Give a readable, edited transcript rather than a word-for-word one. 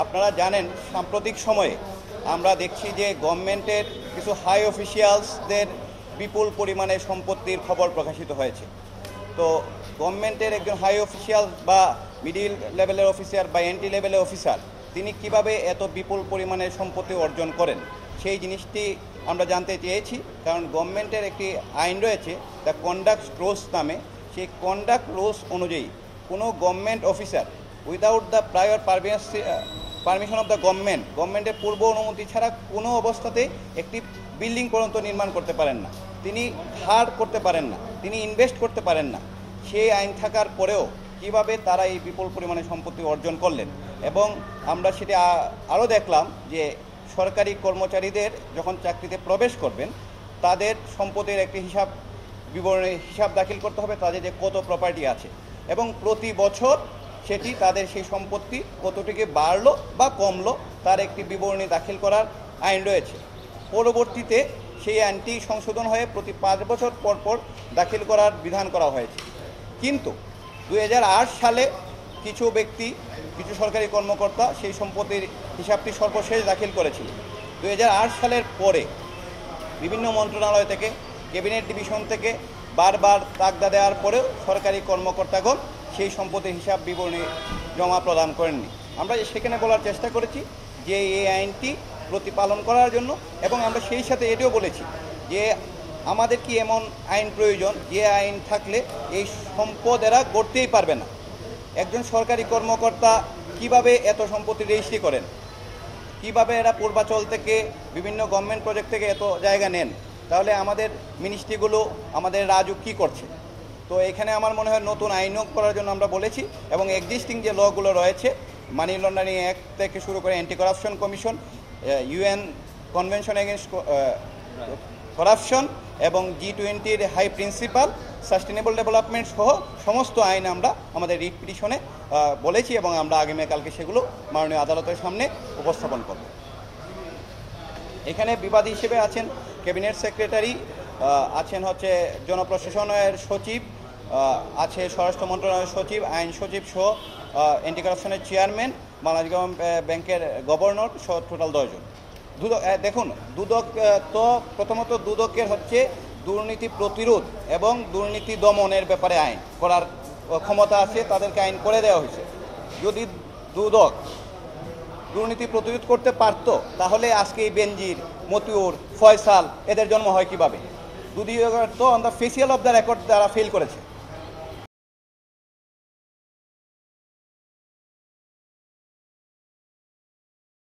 আপনারা জানেন সাম্প্রতিক সময়ে আমরা দেখছি যে গভর্নমেন্টের কিছু হাই অফিসিয়ালসদের বিপুল পরিমাণে সম্পত্তির খবর প্রকাশিত হয়েছে। তো গভর্নমেন্টের একজন হাই অফিসিয়াল বা মিডিল লেভেলের অফিসার বা এন্ট্রি লেভেলের অফিসার তিনি কিভাবে এত বিপুল পরিমাণে সম্পত্তি অর্জন করেন সেই জিনিসটি আমরা জানতে চেয়েছি। কারণ গভর্নমেন্টের একটি আইন রয়েছে দ্য কন্ডাক্ট রুলস নামে, সেই কন্ডাক্ট রুলস অনুযায়ী কোনো government officer without the prior permission of the গভর্নমেন্টের পূর্ব অনুমতি ছাড়া কোনো অবস্থাতেই একটি বিল্ডিং পর্যন্ত নির্মাণ করতে পারেন না, তিনি ধার করতে পারেন না, তিনি ইনভেস্ট করতে পারেন না। সেই আইন থাকার পরেও কিভাবে তারা এই বিপুল পরিমাণে সম্পত্তি অর্জন করলেন। এবং আমরা সেটা আরও দেখলাম যে সরকারি কর্মচারীদের যখন চাকরিতে প্রবেশ করবেন তাদের সম্পদের একটি হিসাব দাখিল করতে হবে, তাদের যে কত প্রপার্টি আছে এবং প্রতি বছর সেটি তাদের সেই সম্পত্তি কতটুকু বাড়লো বা কমলো তার একটি বিবরণী দাখিল করার আইন রয়েছে। পরবর্তীতে সেই আইনটি সংশোধন হয়ে প্রতি 5 বছর পর পর দাখিল করার বিধান করা হয়েছে। কিন্তু 2008 সালে কিছু সরকারি কর্মকর্তা সেই সম্পত্তির হিসাবটি সর্বশেষ দাখিল করেছিল। 2008 সালের পরে বিভিন্ন মন্ত্রণালয় থেকে, ক্যাবিনেট ডিভিশন থেকে বারবার তাগদা দেওয়ার পরেও সরকারি কর্মকর্তাগণ সেই সম্পত্তির হিসাব বিবরণী জমা প্রদান করেননি। আমরা সেখানে বলার চেষ্টা করেছি যে এই আইনটি প্রতিপালন করার জন্য, এবং আমরা সেই সাথে এটাও বলেছি যে আমাদের কি এমন আইন প্রয়োজন যে আইন থাকলে এই সম্পদ এরা গড়তেই পারবে না। একজন সরকারি কর্মকর্তা কিভাবে এত সম্পত্তি রেজিস্ট্রি করেন, কিভাবে এরা পূর্বাচল থেকে বিভিন্ন গভর্নমেন্ট প্রজেক্ট থেকে এত জায়গা নেন, তাহলে আমাদের মিনিস্ট্রিগুলো, আমাদের রাজুক কী করছে? তো এখানে আমার মনে হয় নতুন আইনও করার জন্য আমরা বলেছি, এবং এক্সিস্টিং যে লগুলো রয়েছে মানি লন্ডারিং অ্যাক্ট থেকে শুরু করে anti corruption commission, UN convention against corruption এবং G20-র হাই প্রিন্সিপাল, সাস্টেনেবল ডেভেলপমেন্ট সহ সমস্ত আইন আমরা আমাদের রিট পিটিশনে বলেছি, এবং আমরা আগামীকালকে সেগুলো মাননীয় আদালতের সামনে উপস্থাপন করব। এখানে বিবাদী হিসেবে আছেন ক্যাবিনেট সেক্রেটারি, আছেন জনপ্রশাসনের সচিব, আছে স্বরাষ্ট্র মন্ত্রণালয়ের সচিব, আইন সচিব সহ অ্যান্টি কারাপশনের চেয়ারম্যান, বাংলাদেশ ব্যাংকের গভর্নর সহ টোটাল 10 জন। দেখুন, দুদক তো প্রথমত দুদকের দুর্নীতি প্রতিরোধ এবং দুর্নীতি দমনের ব্যাপারে আইন করার ক্ষমতা আছে, তাদেরকে আইন করে দেওয়া হয়েছে। যদি দুদক দুর্নীতি প্রতিরোধ করতে পারত তাহলে আজকে এই বেনজির, মতিউর, ফয়সাল এদের জন্ম হয় কিভাবে? দুদক তো on the facial of the record তারা ফেল করেছে।